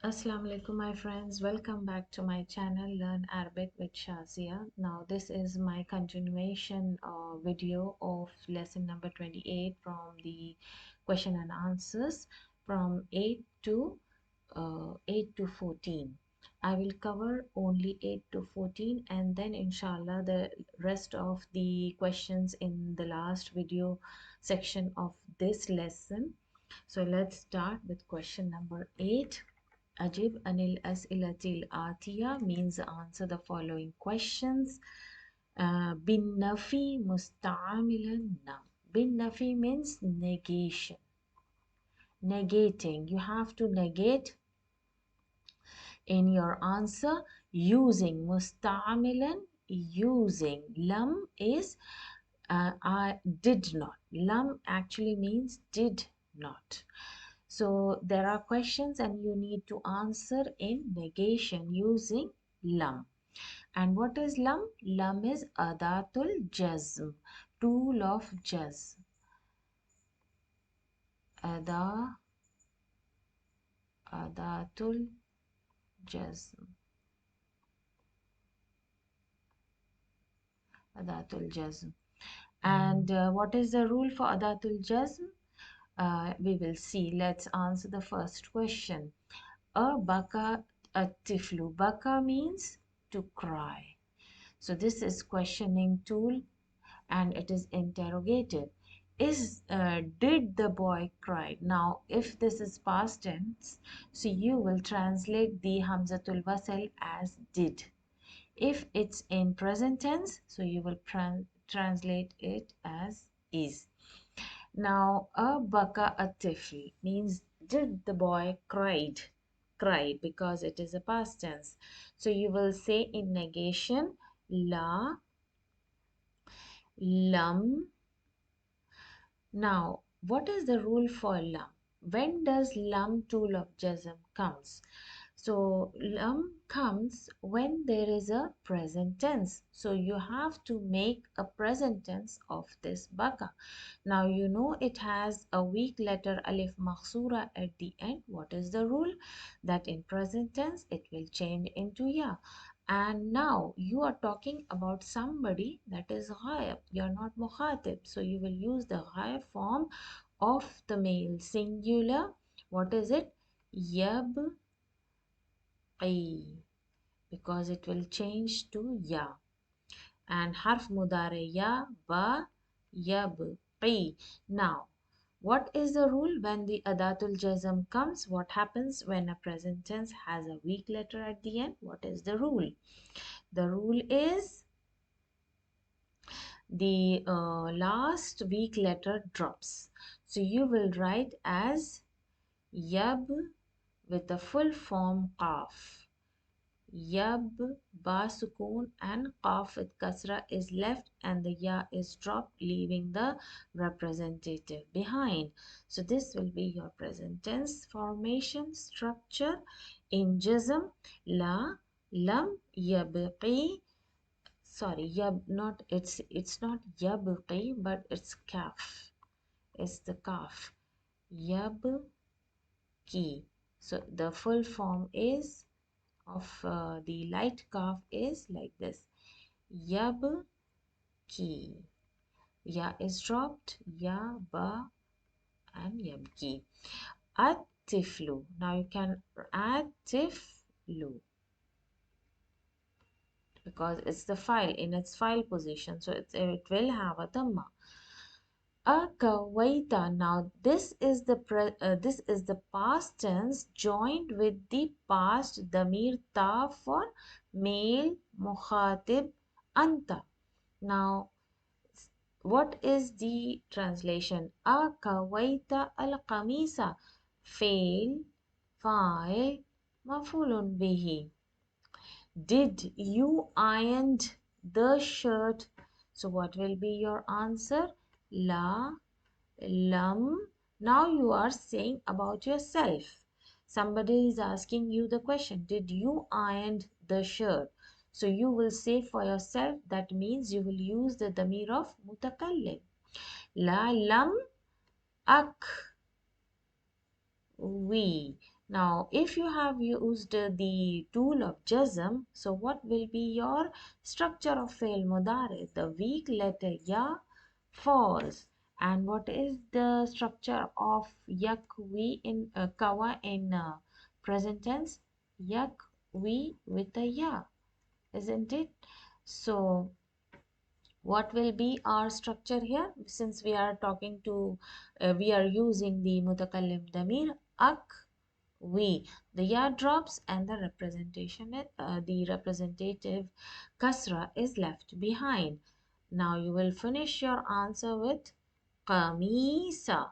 Assalamu alaikum my friends, welcome back to my channel Learn Arabic with Shazia. Now this is my continuation video of lesson number 28 from the question and answers from 8 to 14. I will cover only 8 to 14 and then inshallah the rest of the questions in the last video section of this lesson. So let's start with question number 8. Ajib anil as'ilatil atiya means answer the following questions. Bin nafi musta'amilan na. Bin nafi means negation. Negating. You have to negate in your answer using musta'amilan. Using. Lam is I did not. Lam actually means did not. So there are questions and you need to answer in negation using lam. And what is lam? Lam is adatul jazm, tool of jazm. Ada, adatul jazm. Adatul jazm. And what is the rule for adatul jazm? We will see. Let's answer the first question. Baka a tiflu. Baka means to cry. So this is questioning tool and it is interrogative. Did the boy cry? Now if this is past tense, so you will translate the hamzatul wasl as did. If it's in present tense, so you will translate it as is. Now a baka a tifl means did the boy cried because it is a past tense. So you will say in negation la lam. Now, what is the rule for lam? When does lam tool of jazm comes? So lam comes when there is a present tense. So you have to make a present tense of this baka. Now you know it has a weak letter alif makhsura at the end. What is the rule? That in present tense it will change into ya. And now you are talking about somebody that is ghaib. You are not mukhatib. So you will use the ghaib form of the male singular. What is it? Yabqi. Because it will change to ya. And harf mudare ya ba yabqi. Now, what is the rule when the adatul jazm comes? What happens when a present tense has a weak letter at the end? What is the rule? The rule is the last weak letter drops. So you will write as yab with the full form qaf. Yab, ba sukoon and qaf with kasra is left and the ya is dropped, leaving the representative behind. So this will be your present tense formation structure in jazm. La, lam, yabqi. Sorry, yab not it's not yabqi but it's kaf. It's the kaf. Yabqi. So the full form is of the light kaf is like this. Yabqi. Ya is dropped. Ya, ba and yabqi. At-tiflu. Now you can add tiflu because it's the file in its file position, so it will have a dhamma. Akawaita. Now this is the past tense joined with the past damir ta for male mukhatib anta. Now what is the translation? Akawaita al qamisa. Fail, file, mafulun bihi. Did you ironed the shirt? So what will be your answer? La, lam. Now you are saying about yourself. Somebody is asking you the question, did you iron the shirt? So you will say for yourself, that means you will use the damir of mutakallim. La lam ak we. Now, if you have used the tool of jazm, so what will be your structure of fi'l mudari? The weak letter ya falls. And what is the structure of yakwi in kawa in present tense? Yakwi with a ya, isn't it? So, what will be our structure here? Since we are talking to, we are using the mutakallim damir ak we, the ya drops and the representation the representative kasra is left behind. Now you will finish your answer with qamisa.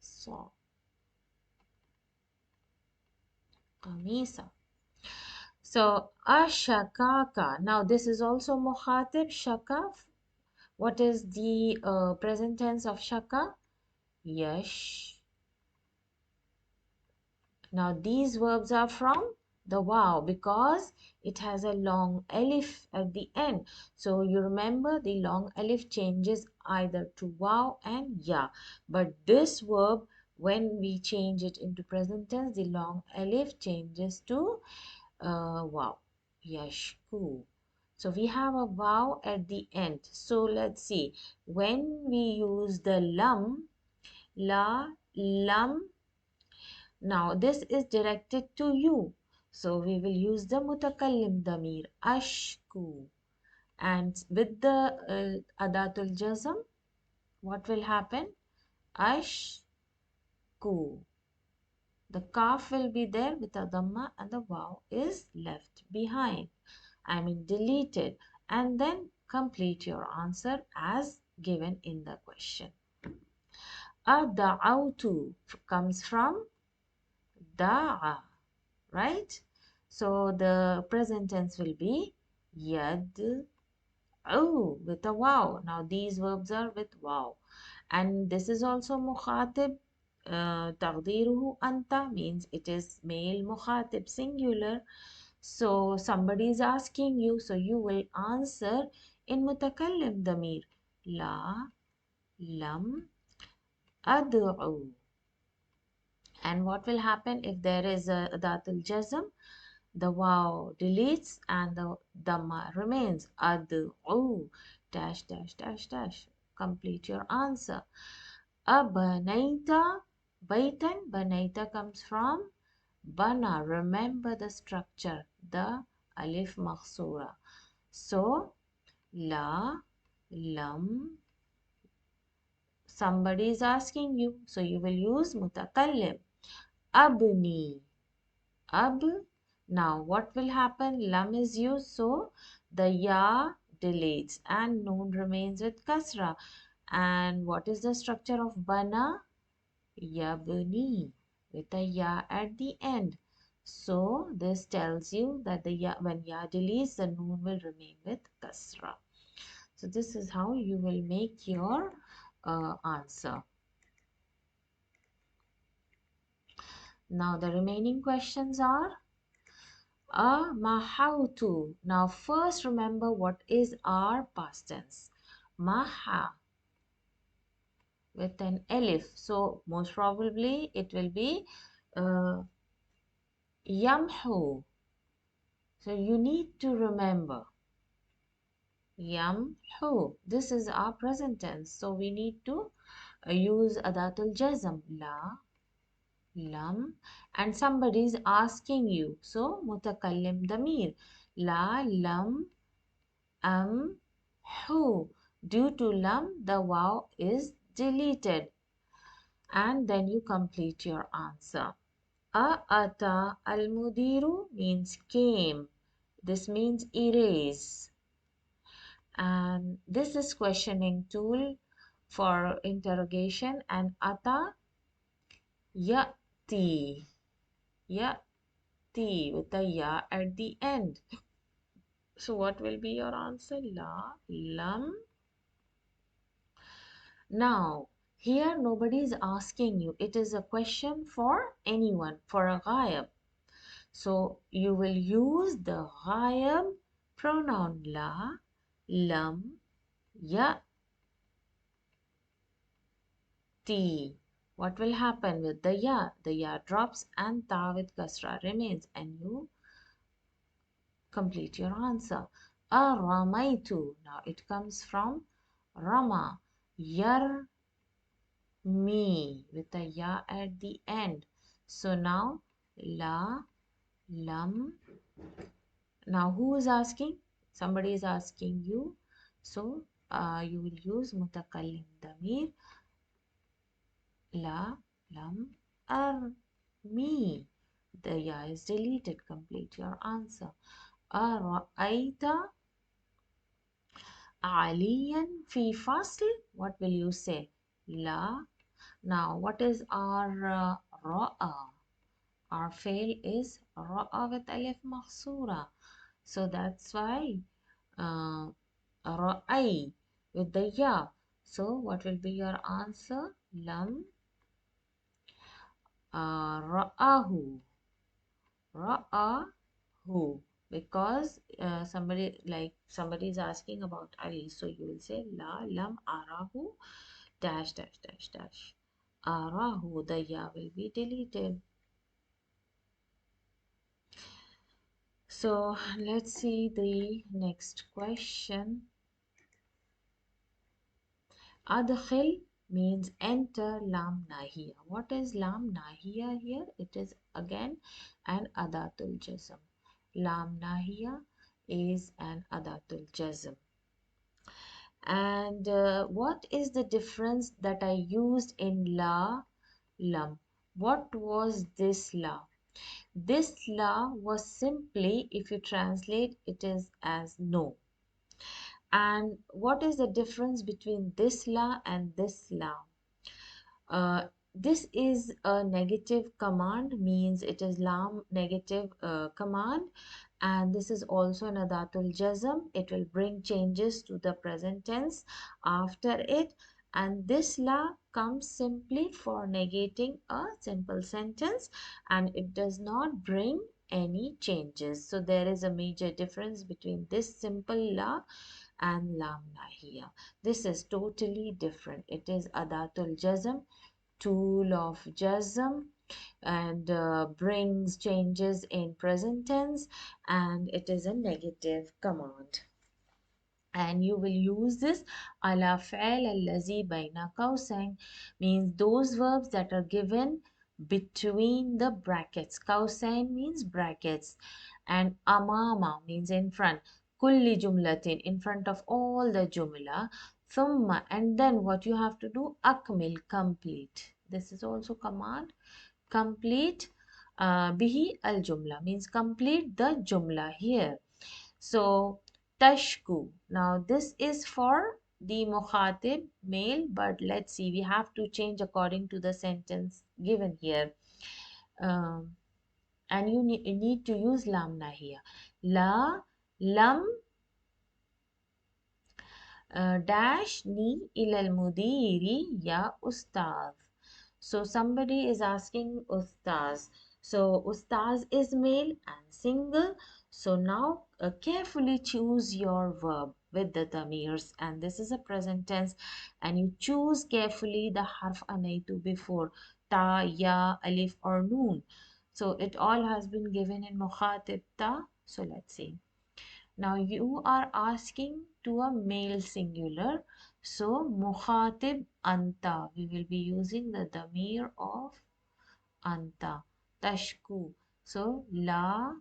So qamisa. So ashakaka. Now this is also mukhatib shakaf. What is the present tense of shaka? Yash. Now these verbs are from the wow because it has a long alif at the end. So you remember the long alif changes either to wow and ya. But this verb, when we change it into present tense, the long alif changes to wow. Yashku. So we have a wow at the end. So let's see. When we use the lam, la, lam, now this is directed to you. So we will use the mutakallim damir ashku. And with the adatul jazm, what will happen? Ashku. The kaf will be there with a dhamma and the waw is left behind. I mean deleted. And then complete your answer as given in the question. Ada'autu comes from da'a, right? So the present tense will be yad with a wow. Now these verbs are with wow. And this is also mukhatib. Taqdiruhu anta means it is male mukhatib singular. So somebody is asking you, so you will answer in mutakallim damir. La, lam, ad'u. And what will happen if there is a datul jazm? The waw deletes and the dhamma remains. Ad'u dash dash dash dash. Complete your answer. Abanaita baitan. Banaita comes from bana. Remember the structure. The alif makhsura. So la, lam. Somebody is asking you. So you will use mutakallim. Abni. Ab. Now what will happen? Lam is used, so the ya deletes and noon remains with kasra. And what is the structure of bana? Yabni with a ya at the end. So this tells you that the ya, when ya deletes, the noon will remain with kasra. So this is how you will make your answer. Now the remaining questions are mahautu. Now first remember what is our past tense. Maha with an elif. So most probably it will be yamhu. So you need to remember yamhu. This is our present tense. So we need to use adatul jazm. La, lam, and somebody is asking you. So mutakallim damir. La, lam, who. Due to lam, the wow is deleted. And then you complete your answer. Ata al mudiru means came. This means erase. And this is questioning tool for interrogation. And ata yati. Yati with the ya at the end. So what will be your answer? La, lam. Now, here nobody is asking you. It is a question for anyone, for a ghayab. So, you will use the ghayab pronoun la, lam, ya, ti. What will happen with the ya? The ya drops and ta with kasra remains, and you complete your answer. Aramaitu. Now it comes from Rama. Yar me with a ya at the end. So now la, lam. Now who is asking? Somebody is asking you. So you will use mutakallim damir la, lam, ar, me. The ya is deleted. Complete your answer. Ara'aita aliyan fi fasl. What will you say? La. Now, what is our ra'a? Our fail is ra'a with alif mahsura. So that's why uh, ra'ai with the ya. So what will be your answer? Lam ra'ahu. Ra'ahu. Because somebody is asking about Ali. So you will say la lam arahu dash dash dash dash. Arahu, the ya will be deleted. So let's see the next question. Adkhil means enter lam nahiya. What is lam nahiya here? It is again an adatul jazm. Lam nahiya is an adatul jazm. And what is the difference that I used in la, lam? What was this la? This la was simply, if you translate it is as no. And what is the difference between this la and this la? This is a negative command, means it is lam negative command, and this is also an adatul jazm. It will bring changes to the present tense after it, and this la comes simply for negating a simple sentence, and it does not bring any changes. So there is a major difference between this simple la and lam nahiya. This is totally different. It is adatul jazm, tool of jazm, and brings changes in present tense, and it is a negative command. And you will use this ala fa'al allazi baina qawsain, means those verbs that are given between the brackets. Qawsain means brackets, and amama means in front. Kulli jumlatin, in front of all the jumla. Thumma, and then what you have to do? Akmil, complete. This is also command. Complete bihi al jumla, means complete the jumla here. So tashku. Now this is for the mukhatib male, but let's see, we have to change according to the sentence given here. Um, and you need to use lamna here. La, lam, dash ni ilal mudiri ya ustaz. So somebody is asking ustaz. So ustaz is male and single. So now carefully choose your verb with the damirs, and this is a present tense, and you choose carefully the harf anaitu before ta, ya, alif or noon. So it all has been given in mukhatib ta. So let's see. Now you are asking to a male singular. So mukhatib anta. We will be using the damir of anta. Tashku. So la.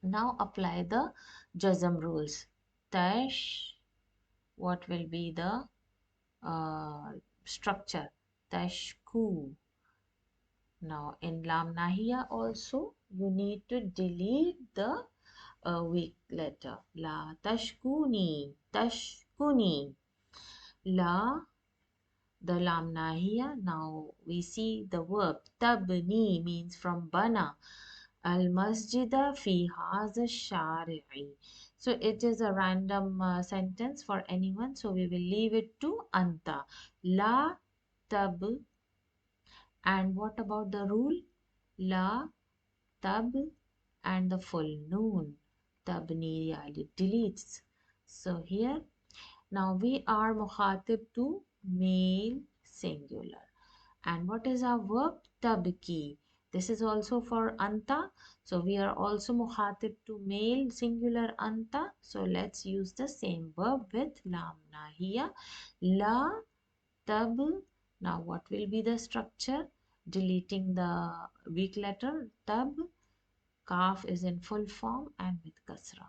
Now apply the jazm rules. Tash. What will be the structure? Tashku. Now in lam nahiya also you need to delete the a weak letter. La tashkuni, tashkuni. La, the lam nahiya. Now we see the verb tabni, means from bana. Al masjida fi haza shari'i. So it is a random sentence for anyone. So we will leave it to anta. La tab. And what about the rule? La tab and the full noon. Tabni deletes. So here now we are mukhatib to male singular. And what is our verb? Tabki. This is also for anta. So we are also muhatib to male singular anta. So let's use the same verb with lam nahiya. La tab. Now what will be the structure? Deleting the weak letter tab. Kaf is in full form and with kasra.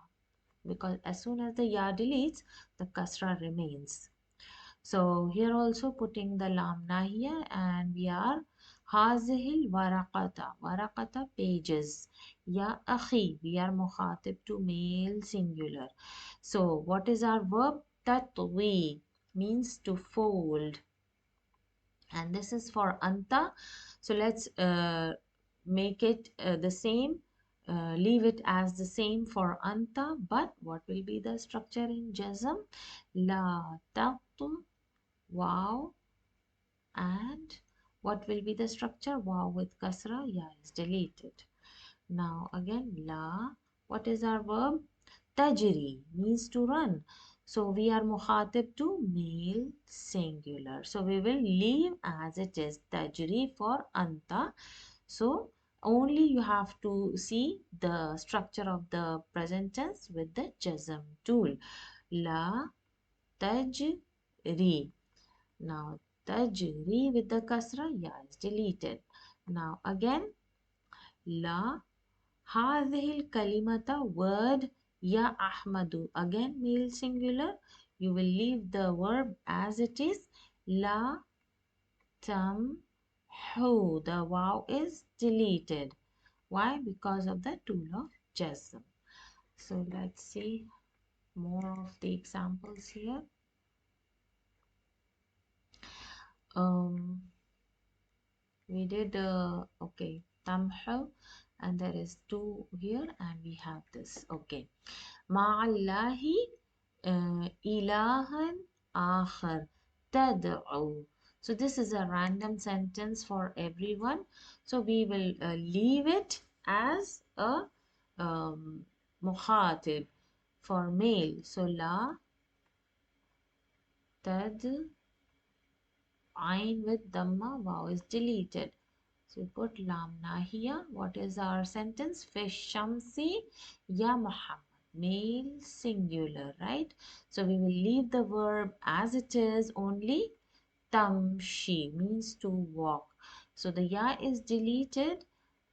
Because as soon as the ya deletes, the kasra remains. So here also putting the lam nahiya and we are hazihil waraqata pages. Ya akhi, we are mukhatib to male singular. So what is our verb? Tatwi means to fold, and this is for anta. So let's make it the same, leave it as the same for anta, but what will be the structure in jazm? La taqtu, wow, and what will be the structure? Wow with kasra, ya is deleted. Now again la, what is our verb? Tajri means to run. So we are muhatib to male singular. So we will leave as it is tajri for anta. So only you have to see the structure of the present tense with the jazm tool. La tajri. Now tajri with the kasra, ya is deleted. Now again la هذه الكلمة word يا أحمد, again male singular. You will leave the verb as it is. لا تمحو, the wow is deleted. Why? Because of the tool of jazm. So let's see more of the examples here. Um, we did okay, tamhu, and there is two here, and we have this. Okay, ma'allahi ilahan akhar tad'u. So this is a random sentence for everyone. So we will leave it as a muhatib for male. So la tad, ain with dhamma, wow is deleted. So we put lam nahiya. What is our sentence? Fish shamsi ya Muhammad. Male singular, right? So we will leave the verb as it is only. Tamshi means to walk. So the ya is deleted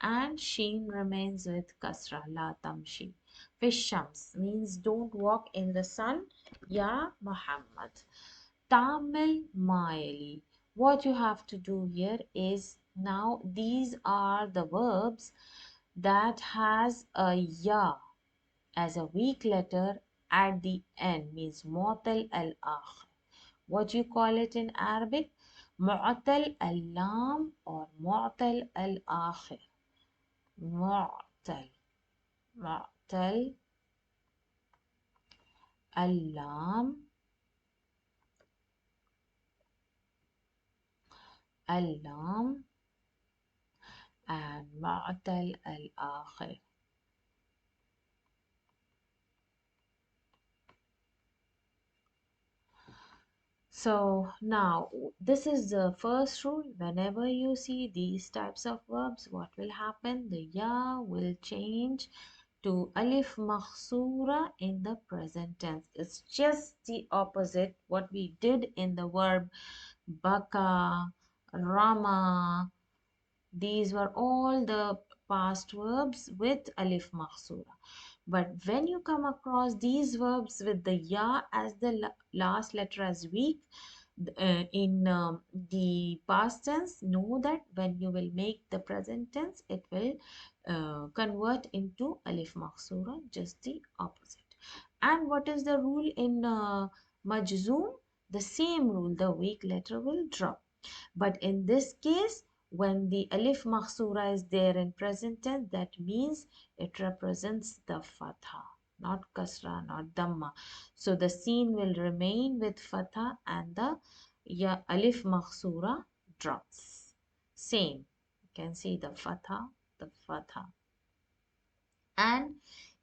and sheen remains with kasra. La tamshi. Fish shams means don't walk in the sun. Ya Muhammad. Tamil Maili. What you have to do here is, now these are the verbs that has a ya as a weak letter at the end, means mu'tal al-akhir. What you call it in Arabic? Mu'tal al-lam or mu'tal al-akhir. Mu'tal. Mu'tal al-lam, al-lam, and mu'tal al-akhir. So now this is the first rule. Whenever you see these types of verbs, what will happen? The ya will change to alif makhsura in the present tense. It's just the opposite what we did in the verb baka, rama. These were all the past verbs with alif makhsura. But when you come across these verbs with the ya as the last letter as weak, in the past tense, know that when you will make the present tense, it will convert into alif makhsura, just the opposite. And what is the rule in majzoom? The same rule, the weak letter will drop. But in this case, when the alif makhsura is there in present tense, that means it represents the fatha, not kasra, not dhamma. So the seen will remain with fatha and the alif makhsura drops. Same. You can see the fatha, the fatha. And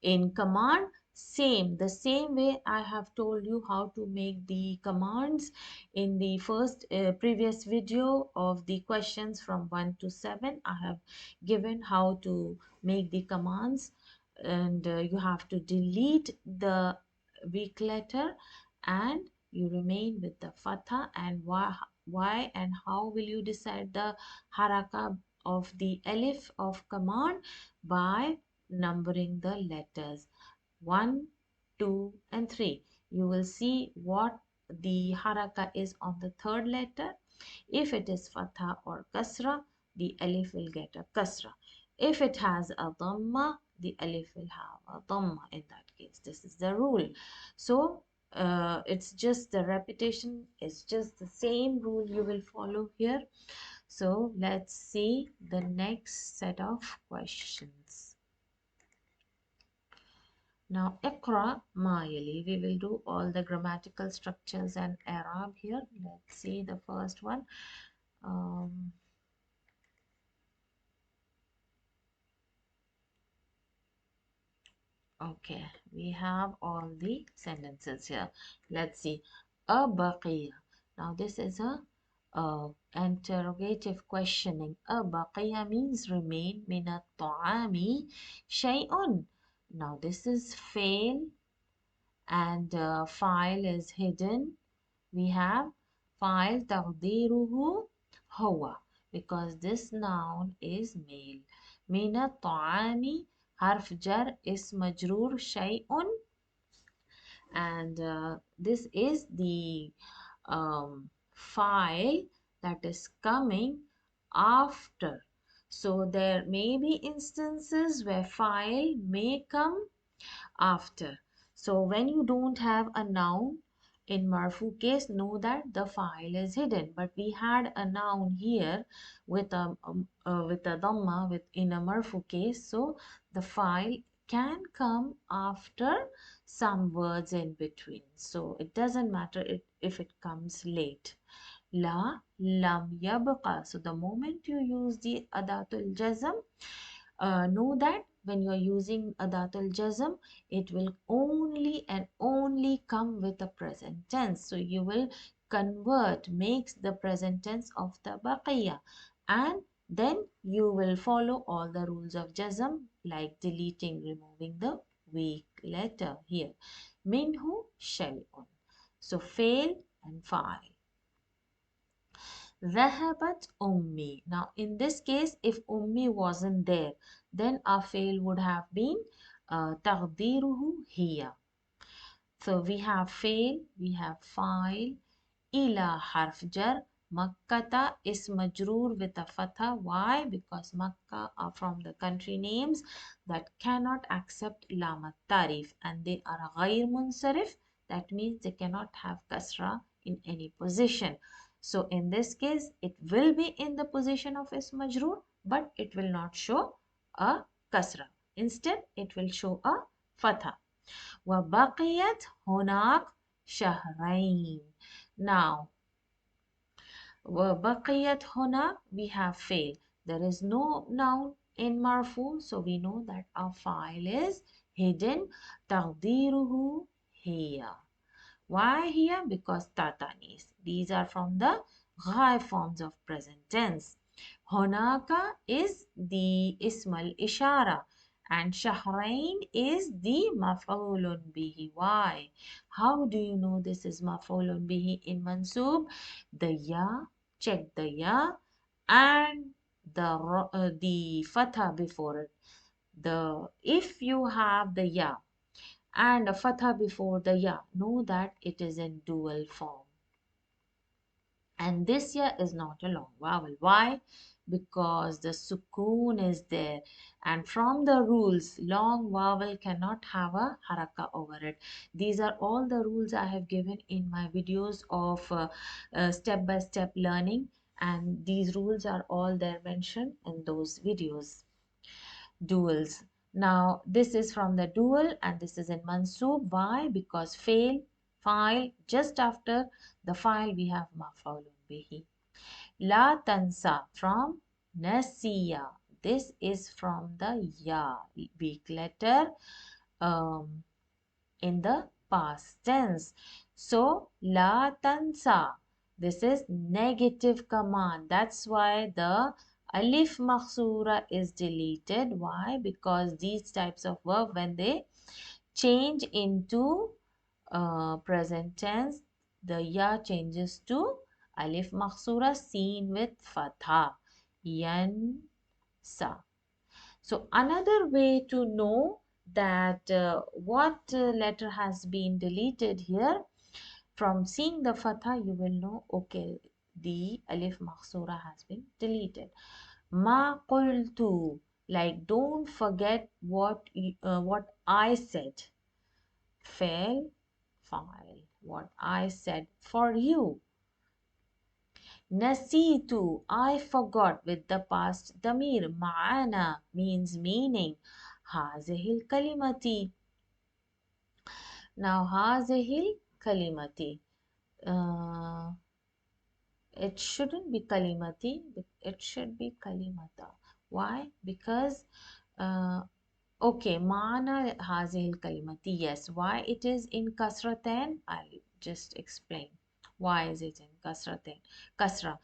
in command, the same way I have told you how to make the commands in the first previous video of the questions from 1 to 7. I have given how to make the commands, and you have to delete the weak letter and you remain with the fatha. And why and how will you decide the haraka of the alif of command? By numbering the letters 1, 2, and 3. You will see what the haraka is on the third letter. If it is fatha or kasra, the alif will get a kasra. If it has a dhamma, the alif will have a dhamma in that case. This is the rule. So it's just the repetition, it's just the same rule you will follow here. So let's see the next set of questions. Now, Iqra Mayali, we will do all the grammatical structures and Arab here. Let's see the first one. Okay, we have all the sentences here. Let's see. A baqiya. Now, this is a interrogative questioning. A baqiya means remain min at-ta'ami shay'un. Now, this is fail and file is hidden. We have file تقديره هو because this noun is male. من الطعام حرف جر اسم مجرور شيء, and this is the file that is coming after. So there may be instances where file may come after. So when you don't have a noun in marfu case, know that the file is hidden. But we had a noun here with a dhamma with in a marfu case, so the file can come after some words in between. So it doesn't matter if it comes late. La lam yabqa. So the moment you use the adatul jazm, know that when you are using adatul jazm, it will only and only come with the present tense. So you will makes the present tense of the baqiya, and then you will follow all the rules of jazm like deleting, removing the weak letter here. Minhu shay'un. So fail and file. ذهبت أمي. Now in this case, if Ummi wasn't there, then our fail would have been تقديره هي. So we have fail, we have file, ila harf jar, Makkata is majroor with a fatha. Why? Because Makkah are from the country names that cannot accept lamat tarif, and they are ghair munsarif. That means they cannot have kasra in any position. So in this case, it will be in the position of is majroor, but it will not show a kasra. Instead, it will show a fatha. وبقيت هناك شهرين. Now, وبقيت هنا, we have fail. There is no noun in marfu, so we know that our file is hidden. تقديره هي. Why here? Because tatanis. These are from the ghai forms of present tense. Honaka is the ismal ishara, and shahrain is the maf'ulun bihi. Why? How do you know this is maf'ulun bihi in mansub? The ya, check the ya, and the fatha before it. If you have the ya and a fatha before the ya, know that it is in dual form. And this ya is not a long vowel. Why? Because the sukoon is there, and from the rules, long vowel cannot have a haraka over it. These are all the rules I have given in my videos of step-by-step learning, and these rules are all there mentioned in those videos. Duals. Now this is from the dual and this is in mansub. Why? Because fail, file, just after the file we have maf'ulun bihi. La tansa from nasiya. This is from the ya, weak letter. in the past tense. So, la tansa. This is negative command. That's why the alif makhsura is deleted. Why? Because these types of verb, when they change into present tense, the ya changes to alif makhsura seen with fatha. Yansa. So another way to know that what letter has been deleted here, from seeing the fatha you will know, okay, the alif makhsura has been deleted. Ma qultu, like don't forget what I said. Fail, file, what I said for you. Nasitu, I forgot, with the past damir. Ma'ana means meaning. Hazihil kalimati. Now, hazihil kalimati. Uh, it shouldn't be kalimati, it should be kalimata. Why? Because uh, okay, mana hazil kalimati. Yes. Why it is in kasratain? I'll just explain. Why is it in kasratain? Kasra.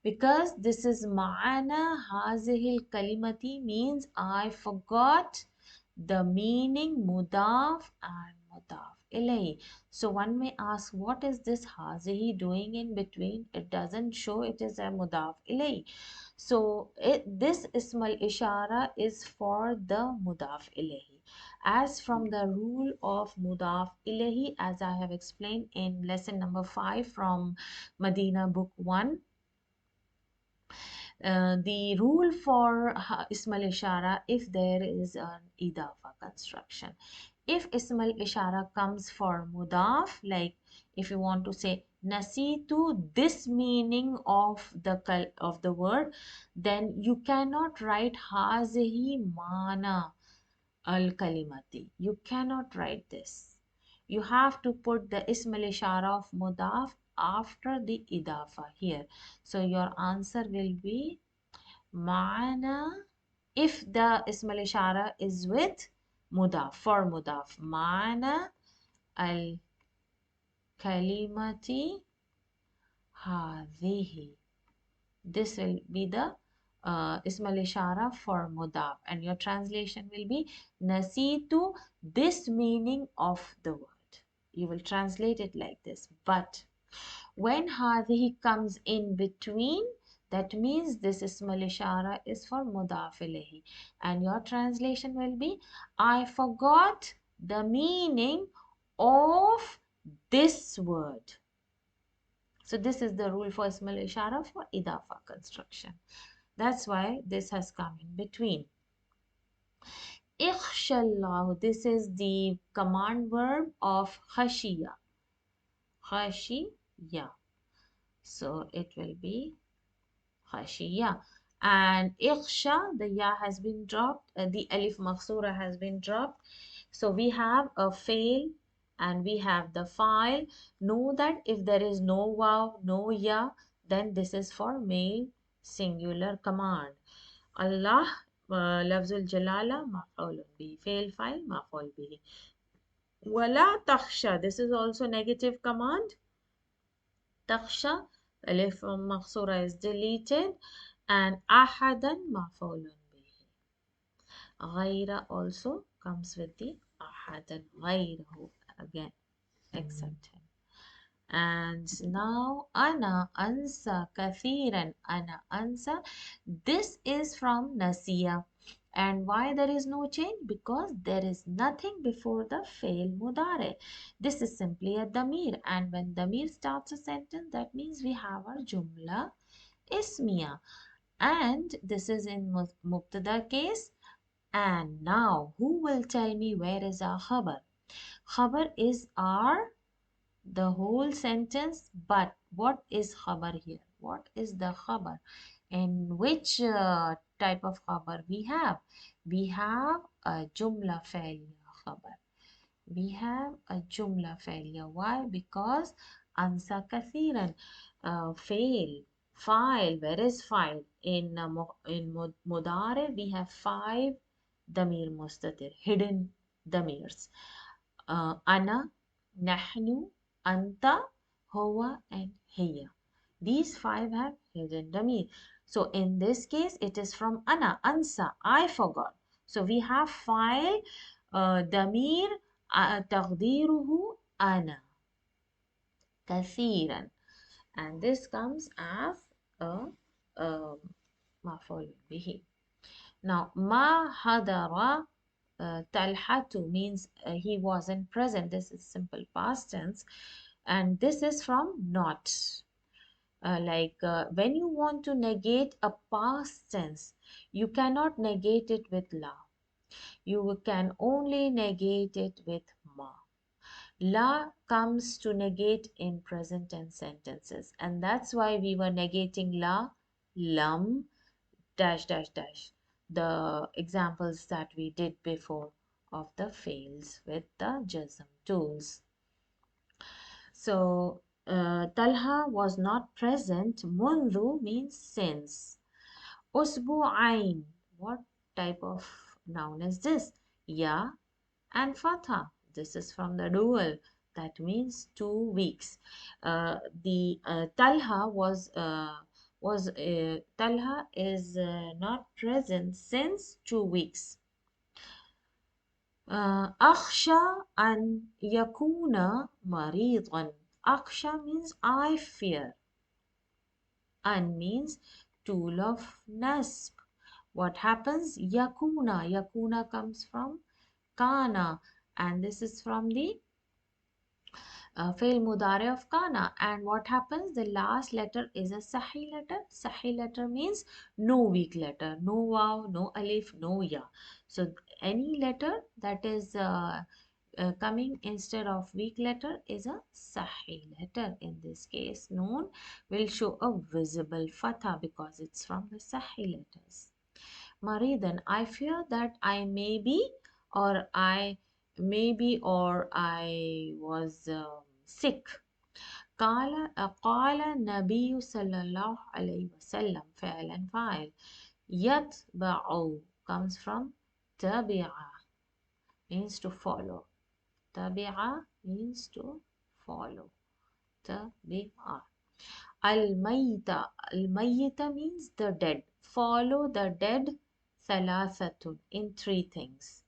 Because this is ma'ana hazihil kalimati means I forgot the meaning mudaf and mudaf ilayhi. So one may ask, what is this hazihi doing in between? It doesn't show it is a mudaf ilayhi. So this ismal ishara is for the mudaf ilayhi. As from the rule of mudaf ilayhi, as I have explained in lesson number 5 from Madina book 1, the rule for ismal ishara, if there is an idafa construction. If ismal ishara comes for mudaf, like if you want to say nasitu, this meaning of the word, then you cannot write hazihi mana al kalimati. You cannot write this. You have to put the ismal ishara of mudaf after the idafa here. So your answer will be ma'ana, if the ismal ishara is with mudaf, for mudaf. Ma'ana al kalimati hadhihi. This will be the ismal ishara for mudaf, and your translation will be nasitu, this meaning of the word. You will translate it like this. But when hadhihi comes in between, that means this ismal ishara is for mudaf ilayhi, and your translation will be I forgot the meaning of this word. So this is the rule for ismal ishara for idafa construction. That's why this has come in between. Ikhshallahu, this is the command verb of khashiya. Khashiya. So it will be khashiya. And ikhsha, the ya has been dropped, the alif makhsura has been dropped. So we have a fail and we have the file. Know that if there is no waw, no ya, then this is for male singular command. Allah, lafzul jalala, maf'ulun bihi. Fail file, maf'ul bihi. Wala takhsha, this is also negative command. Takhsha, alif makhsura is deleted, and ahadan maf'ulun bihi. Ghaira also comes with the ahadan, ghayrahu, again except him. And now ana ansa kathiran, ana ansa, this is from nasiya. And why there is no change? Because there is nothing before the fail mudare. This is simply a damir, and when damir starts a sentence, that means we have our jumla ismiya, and this is in mubtada case. And now who will tell me where is our khabar? Khabar is our the whole sentence, but what is khabar here? What is the khabar? And which type of khabar we have? We have a jumla failure khabar. We have a jumla failure. Why? Because ansa kathiran, fail, file. Where is file? In mudare we have 5 damir mustatir, hidden damirs. Ana, Nahnu, Anta, Huwa, and Hiya. These five have hidden damir. So in this case, it is from Ana, Ansa, I forgot. So we have file damir تقديره أنا كثيرا, and this comes as a مفعول به. Now ما حضر Talhatu means he wasn't present. This is simple past tense, and this is from not. When you want to negate a past tense, you cannot negate it with la. You can only negate it with ma. La comes to negate in present tense sentences, and that's why we were negating la, lam, dash dash dash, the examples that we did before of the fails with the jazm tools. So Talha was not present. Mundu means since. Usbu'ain, what type of noun is this? Ya and Fatha. This is from the dual. That means 2 weeks. The Talha is not present since 2 weeks. أخشى أن يكون مريضا. أخشى means I fear. An means tool of nasb. What happens? Yakuna. Yakuna comes from kana, and this is from the fail mudare of kana. And what happens? The last letter is a sahi letter. Sahi letter means no weak letter, no waw, no alif, no ya. So any letter that is coming instead of weak letter is a sahi letter. In this case, noon will show a visible fatha because it's from the sahi letters. Maridan, I fear that I may be, or I maybe, or I was sick. قال النبي صلى الله عليه وسلم فعلا فاعل. يتبع comes from تبع means to follow. تبع means to follow. تبع. الميت. الميت means the dead. Follow the dead. ثلاثة in 3 things.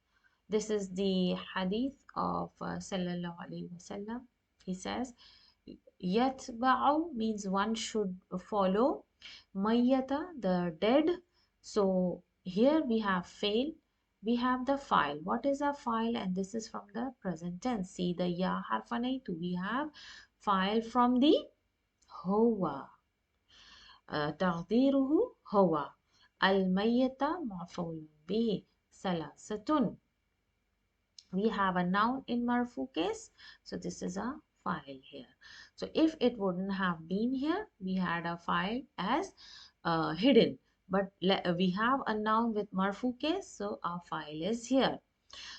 This is the hadith of sallallahu alaihi wasallam. He says, Yatba'u means one should follow. Mayyata, the dead. So here we have fail. We have the file. What is a file? And this is from the present tense. See the ya harfanaitu. We have file from the huwa. تقديره هو. الميت مفعول به. ثلاثة. We have a noun in marfu case, so this is a file here. So if it wouldn't have been here, we had a file as hidden, but we have a noun with marfu case, so our file is here.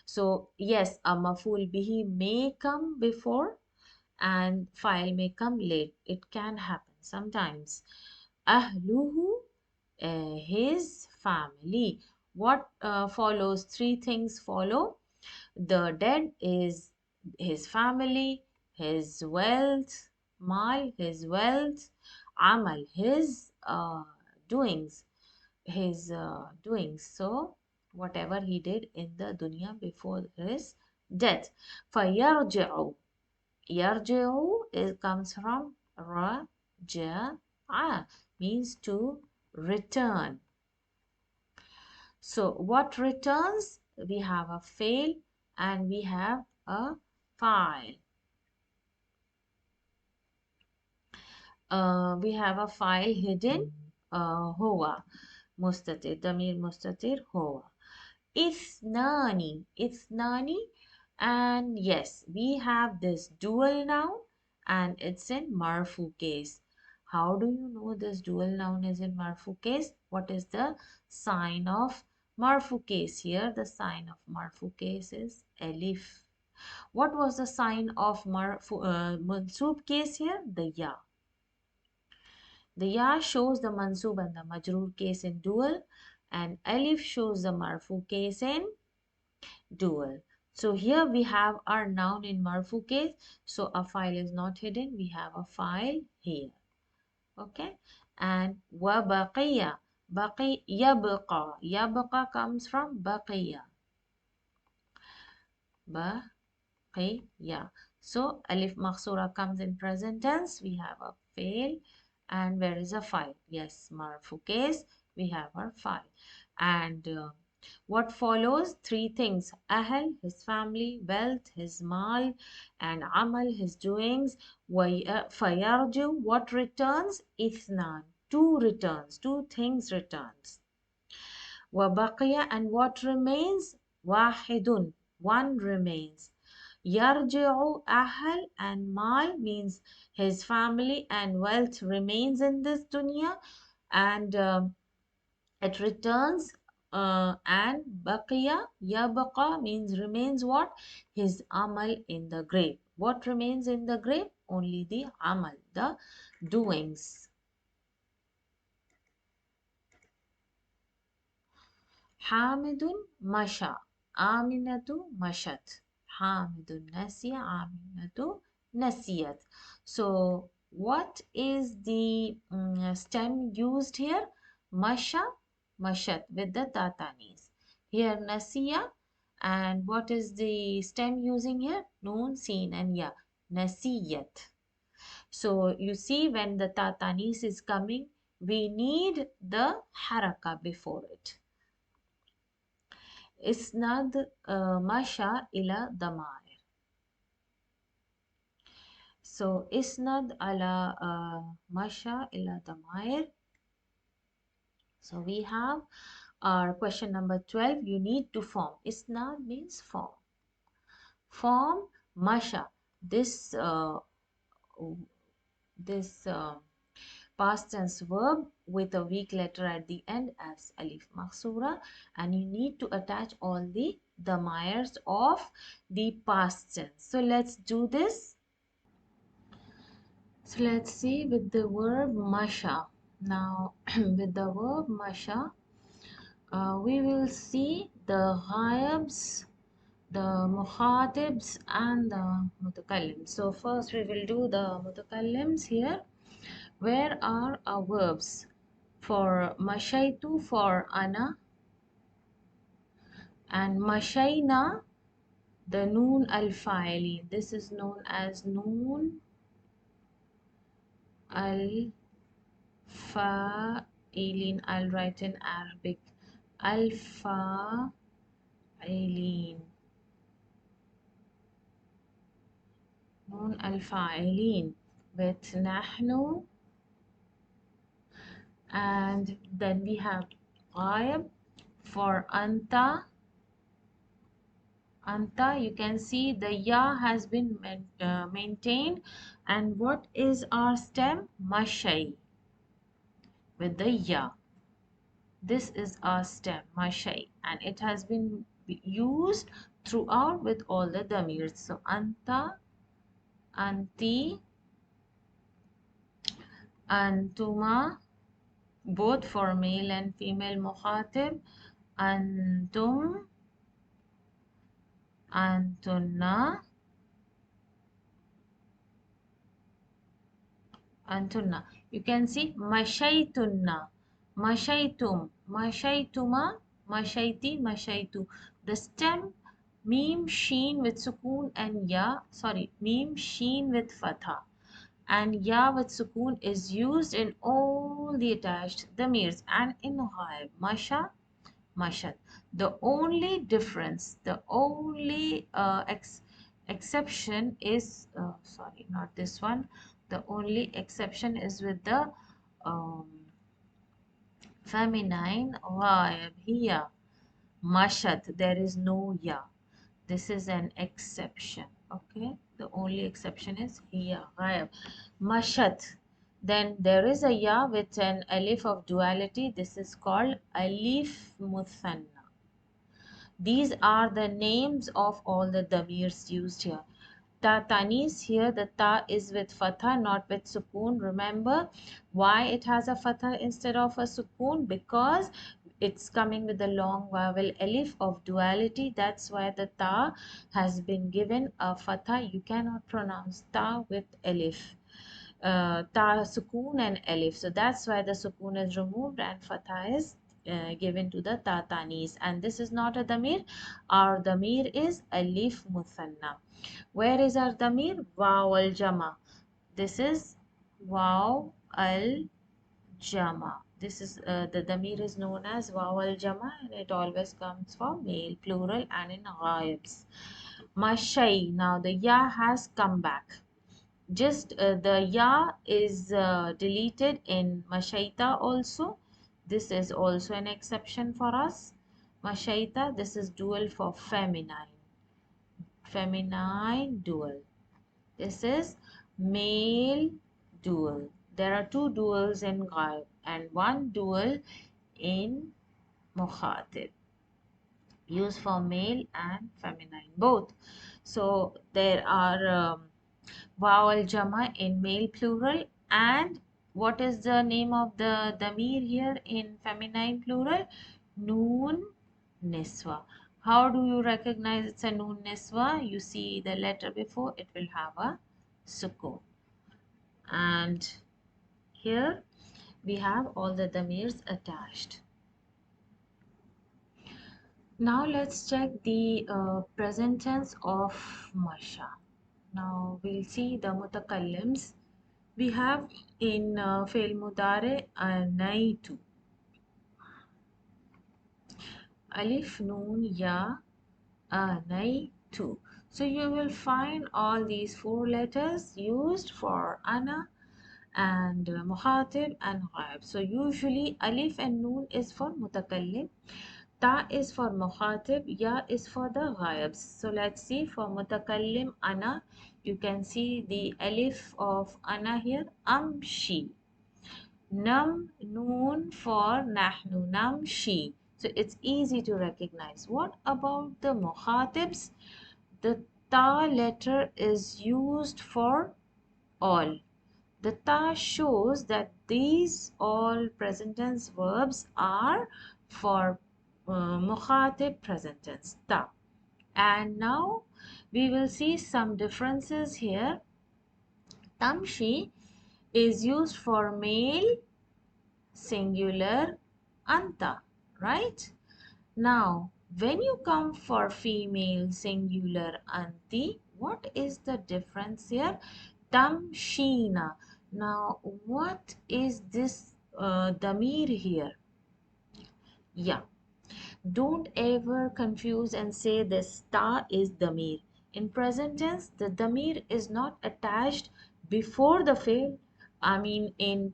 So yes, a maful bihi may come before and file may come late. It can happen sometimes. Ahluhu, his family. What follows? 3 things follow. The dead is his family, his wealth, mal, his wealth, amal, his doings, So whatever he did in the dunya before his death. فَيَرْجِعُ. Yarji'u comes from raja'a, means to return. So what returns? We have a fail and we have a file. We have a file hidden, huwa, mustatir, damir mustatir, huwa. Ithnani, and yes, we have this dual noun and it's in marfu case. How do you know this dual noun is in marfu case? What is the sign of marfu case here? The sign of marfu case is alif. What was the sign of mansub case here? The ya. The ya shows the mansub and the majroor case in dual, and alif shows the marfu case in dual. So here we have our noun in marfu case. So a file is not hidden. We have a file here. Okay. And wa baqiya. Baqi yabqa. Yabqa comes from baqiya. Baqiya. So alif maksura comes in present tense. We have a fail. And where is a file? Yes, marfu case. We have our file. And what follows? Three things: ahl, his family; wealth, his mal; and amal, his doings. Fayarju, what returns? Ithnan, two returns, two things returns. Wabaqiya, and what remains? Wahidun, one remains. Yarji'u, ahl and mal means his family and wealth remains in this dunya, and it returns. And baqiya, yabqa means remains what? His amal in the grave. What remains in the grave? Only the amal, the doings. Hamidun masha, Aminatu mashat. Hamidun nasiya, Aminatu nasiyat. So what is the stem used here? Masha, mashat with the tatanis. Here nasiya, and what is the stem using here? Noon, seen and ya. Nasiyat. So you see, when the tatanis is coming, we need the haraka before it. Isnad Masha ila Damair. So Isnad ala Masha ila Damair. So we have our question number 12. You need to form. Isnad means form. Form Masha. This past tense verb with a weak letter at the end as alif maksura, and you need to attach all the damirs of the past tense. So let's do this. So let's see with the verb masha. Now with the verb masha, we will see the ghayabs, the mukhatibs and the mutakallims. So first we will do the mutakallims here. Where are our verbs? For mashaitu, for ana, and mashaina, the noon al fa'ilin. This is known as noon al fa'ilin. I'll write in Arabic. Al fa'ilin. Noon al fa'ilin with nahnu, and then we have ghaib for anta. Anta, you can see the ya has been maintained. And what is our stem? Mashai with the ya. This is our stem, mashai, and it has been used throughout with all the damirs. So anta, anti, antuma, both for male and female mukhatib. Antum, antunna, antunna. You can see mashaitunna, mashaitum, mashaituma, mashaiti, mashaitu. The stem meme sheen with sukoon and ya, sorry, meme sheen with fatha and ya with sukoon is used in all the attached damirs and in ghaib, masha, mashat. The only difference, the only exception is, sorry, not this one. The only exception is with the um, feminine ghaib. Here, mashat, there is no ya. This is an exception. Okay, the only exception is here, ghaib. Mashat. Then there is a ya with an alif of duality. This is called alif muthanna. These are the names of all the damirs used here. Ta tanis, here the ta is with fatha, not with sukoon. Remember why it has a fatha instead of a sukoon? Because it's coming with the long vowel alif of duality. That's why the ta has been given a fatha. You cannot pronounce ta with alif. Ta sukoon and alif. So that's why the sukoon is removed and fatha is given to the ta tanis. And this is not a damir. Our damir is alif muthanna. Where is our damir? Waw al jama. This is waw al jama. This is the damir is known as waw al jama, and it always comes for male plural and in ghaibs. Mashay. Now the ya has come back. Just the ya is deleted in mashaita also. This is also an exception for us. Mashaita, this is dual for feminine. Feminine dual. This is male dual. There are two duals in ghaib and one dual in mukhatib, used for male and feminine both. So there are vowel jama in male plural, and what is the name of the damir here in feminine plural? Noon niswa. How do you recognize it's a noon niswa? You see the letter before, it will have a sukun. And here we have all the damirs attached. Now let's check the present tense of masha. Now we'll see the mutakallims. We have in fail mudare naitu. Alif noon ya naitu. So you will find all these four letters used for ana and muhatib and ghaib. So usually alif and noon is for mutakallim, ta is for muhatib, ya is for the ghaibs. So let's see for mutakallim ana. You can see the alif of ana here, amshi. Nam noon for nahnu, namshi. So it's easy to recognize. What about the muhatibs? The ta letter is used for all. The ta shows that these all present tense verbs are for mukhatib present tense, ta. And now we will see some differences here. Tamshi is used for male singular anta, right? Now, when you come for female singular anti, what is the difference here? Tamshina. Now, what is this damir here? Yeah. Don't ever confuse and say the star is damir. In present tense, the damir is not attached before the fail. I mean, in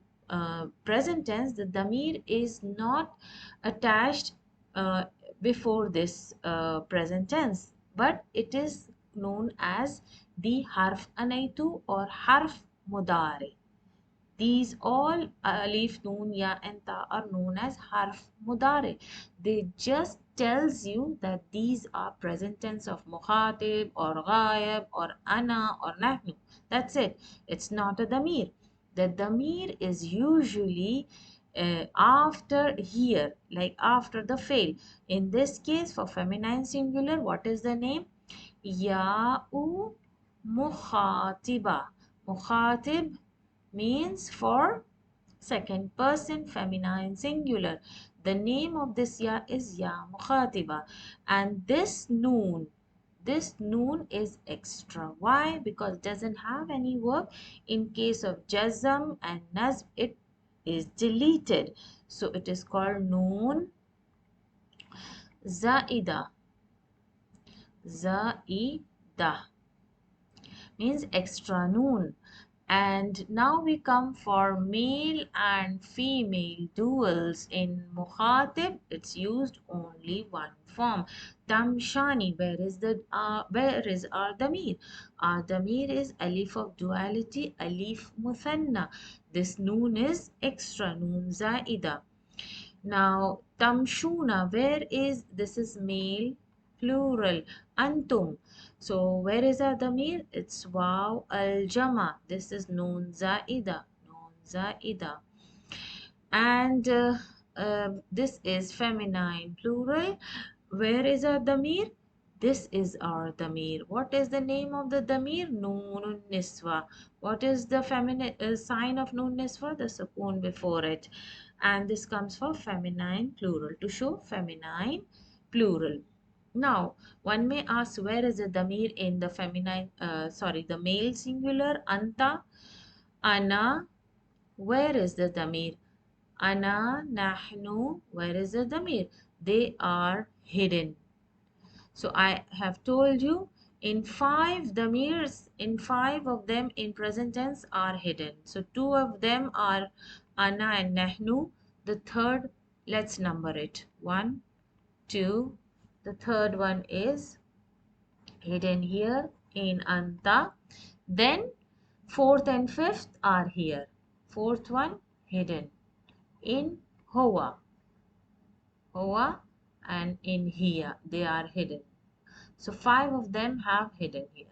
present tense, the damir is not attached uh, before this present tense, but it is known as the harf anaitu or harf mudare. These all alif, noon, ya and ta are known as harf mudare. They just tells you that these are present tense of mukhatib or ghaib or ana or nahnu. That's it. It's not a damir. The damir is usually after here, like after the fail. In this case, for feminine singular, what is the name? Ya'u mukhatiba. Mukhatib means for second person feminine singular. The name of this ya is ya mukhatiba, and this noon is extra. Why? Because it doesn't have any work. In case of jazm and nasb, it is deleted, so it is called noon zaida. Zaida means extra noon. And now we come for male and female duals. In Mukhatib, it's used only one form. Tamshani, where is our damir? Our damir is alif of duality, alif muthanna. This noon is extra noon zaida. Now, tamshuna, where is this is male plural, antum. So, where is our damir? It's waw al jama. This is noon zaida, noon zaida. And this is feminine plural. Where is our damir? This is our damir. What is the name of the damir? Noon niswa. What is the feminine sign of noon niswa? The sukoon before it. And this comes for feminine plural, to show feminine plural. Now, one may ask, where is the damir in the the male singular? Anta, ana. Where is the damir? Ana, nahnu. Where is the damir? They are hidden. So I have told you in five damirs, in five of them in present tense are hidden. So two of them are ana and nahnu. The third, let's number it. One, two. The third one is hidden here in anta. Then fourth and fifth are here. Fourth one hidden in hoa. Hoa and in here they are hidden. So five of them have hidden here.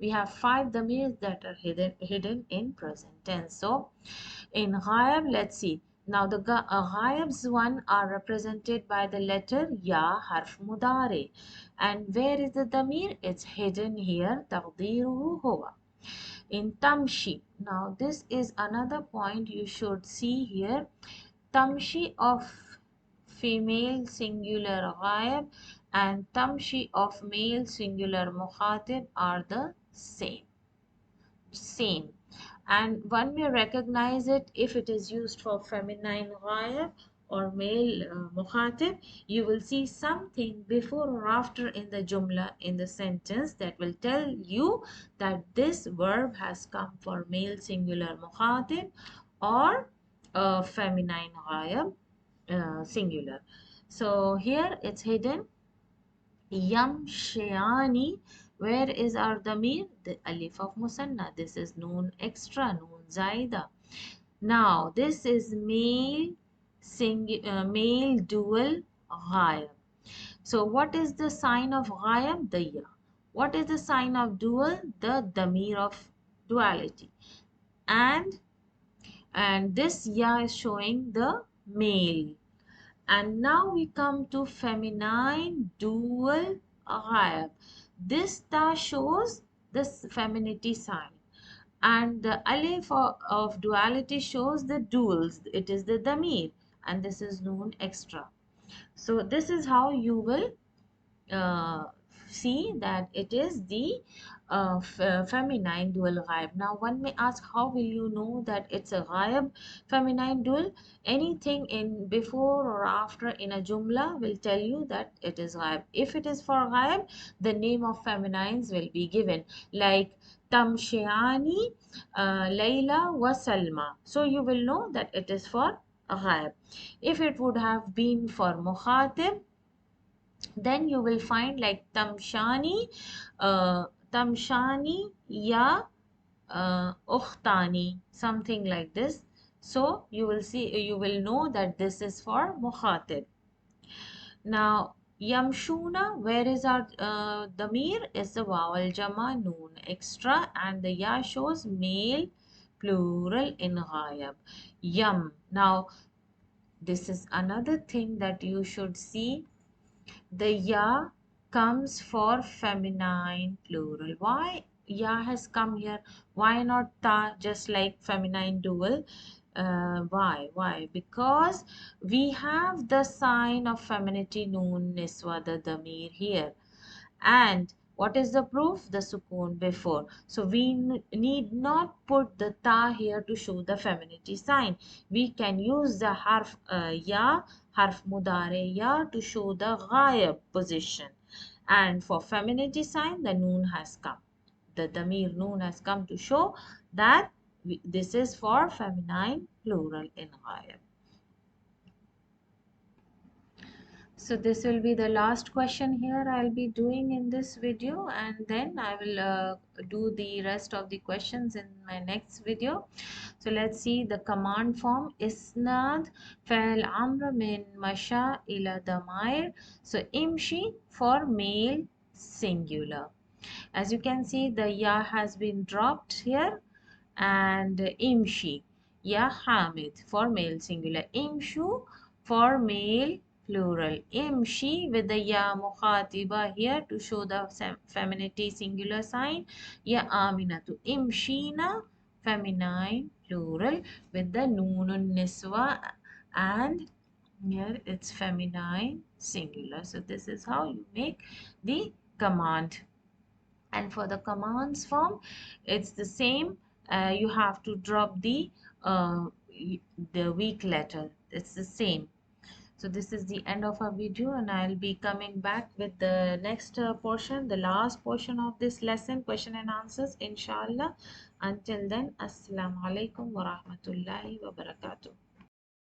We have five damirs that are hidden in present tense. So in ghayab, let's see. Now the ghayabs one are represented by the letter ya, harf mudare. And where is the damir? It's hidden here. Taqdiruhu huwa. In tamshi. Now this is another point you should see here. Tamshi of female singular ghayab and tamshi of male singular mukhatib are the same, and one may recognize it if it is used for feminine ghayab or male mukhatib. You will see something before or after in the jumla, in the sentence, that will tell you that this verb has come for male singular mukhatib or feminine ghayab singular. So here it's hidden. Yamshiyani. Where is our damir? The alif of musanna. This is noon extra, noon zaida. Now this is male dual ghayab. So what is the sign of ghayab? The ya. What is the sign of dual? The damir of duality. And this ya is showing the male. And now we come to feminine dual ghayab. This ta shows the femininity sign, and the alif of duality shows the duals. It is the damir, and this is noon extra. So this is how you will uh, see that it is the feminine dual ghaib. Now one may ask, how will you know that it's a ghaib feminine dual? Anything in before or after in a jumla will tell you that it is ghaib. If it is for ghaib, the name of feminines will be given, like Tamshiani, Layla wa Salma. So you will know that it is for ghaib. If it would have been for mukhatib, then you will find like tamshani ya ukhtani, something like this. So you will see, you will know that this is for mukhatib. Now yamshuna, where is our damir? Is the vowel jama noon extra, and the ya shows male plural in ghayab. Yam. Now this is another thing that you should see. The ya comes for feminine plural. Why ya has come here? Why not ta, just like feminine dual? Why? Because we have the sign of femininity noon niswa, the damir here. And what is the proof? The sukoon before. So we need not put the ta here to show the femininity sign. We can use the harf ya, harf mudare ya, to show the ghayab position. And for femininity sign, the noon has come. The damir noon has come to show that this is for feminine plural in ghayab. So this will be the last question here I'll be doing in this video, and then I will do the rest of the questions in my next video. So let's see the command form. Isnad fa'al amr min masha ila damair. So imshi for male singular. As you can see, the ya has been dropped here, and imshi, ya hamid for male singular, imshu For male, plural. Imshi with the ya mukhatiba here to show the femininity singular sign. Ya aminatu. Imshina, feminine, plural, with the noonun niswa, and here it's feminine, singular. So this is how you make the command. And for the commands form, it's the same. You have to drop uh, the weak letter. It's the same. So this is the end of our video, and I'll be coming back with the next portion, the last portion of this lesson, question and answers, inshallah. Until then, assalamu alaikum wa rahmatullahi wa barakatuh.